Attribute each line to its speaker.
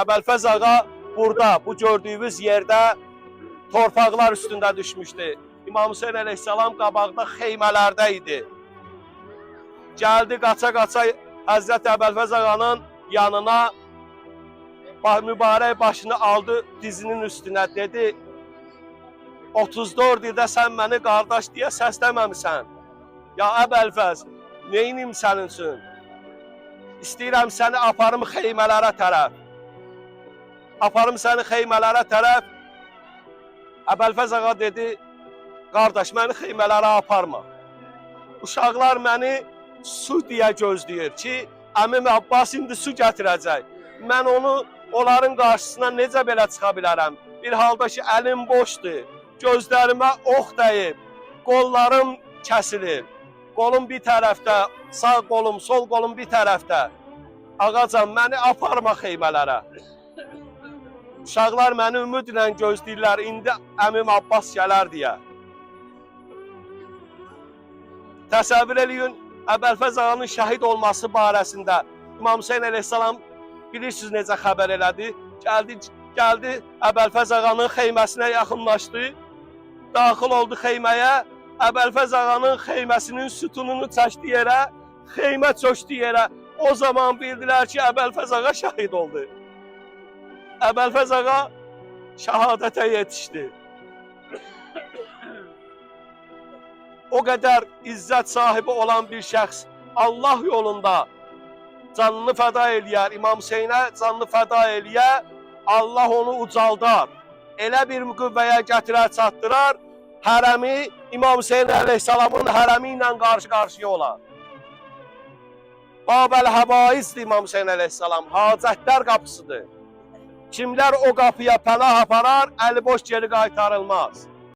Speaker 1: Əbəlfəz ağa burada, bu gördüyünüz yerdə torpaqlar üstündə düşmüşdü. İmam Hüseyin əleyhissalam qabaqda xeymələrdə idi. Gəldi qaça-qaça Həzrət Əbəlfəz ağanın yanına, mübarək başını aldı dizinin üstünə, dedi, 34 ildə sən məni qardaş deyə səsləməmisən. Ya Əbəlfəz, neyinim sənin üçün? İstəyirəm səni aparım xeymələrə tərəf. Aparım səni xeymələrə tərəf. Əbəlfəz ağa dedi, qardaş, məni xeymələrə aparma. Uşaqlar məni su deyə gözləyir ki, əmim Abbas indi su gətirəcək. Mən onu, onların qarşısına necə belə çıxa bilərəm? Bir halda ki, əlim boşdur, gözlərimə ox dəyib, qollarım kəsilir. Qolum bir tərəfdə, sağ qolum, sol qolum bir tərəfdə. Ağacan, məni aparma xeymələrə. Uşaqlar məni ümidlə gözləyirlər, indi əmim Abbas gələr deyə. Təsəvvür eləyin, Əbəlfəz ağanın şəhid olması barəsində İmam Hüseyin əleyhissalam bilirsiniz necə xəbər elədi. Gəldi Əbəlfəz ağanın xeyməsinə yaxınlaşdı, daxil oldu xeyməyə. Əbəlfəz ağanın xeyməsinin sütununu çəkdi yerə, xeymə çökdü yerə. O zaman bildilər ki, Əbəlfəz ağa şəhid oldu. Əbəlfəz ağa şəhadətə yetişdi. O qədər izzət sahibi olan bir şəxs Allah yolunda canını fəda eləyər, İmam Hüseynə canını fəda eləyə, Allah onu ucaldar. Elə bir qüvvəyə gətirər, çatdırar, hərəmi İmam Hüseyin əleyhissalamın hərəmi ilə qarşı-qarşıya olar. Babəl-Həvaizdir İmam Hüseyin əleyhissalam, hacətlər qapısıdır. Kimlər o qapıya pənah aparar, əli boş geri qaytarılmaz.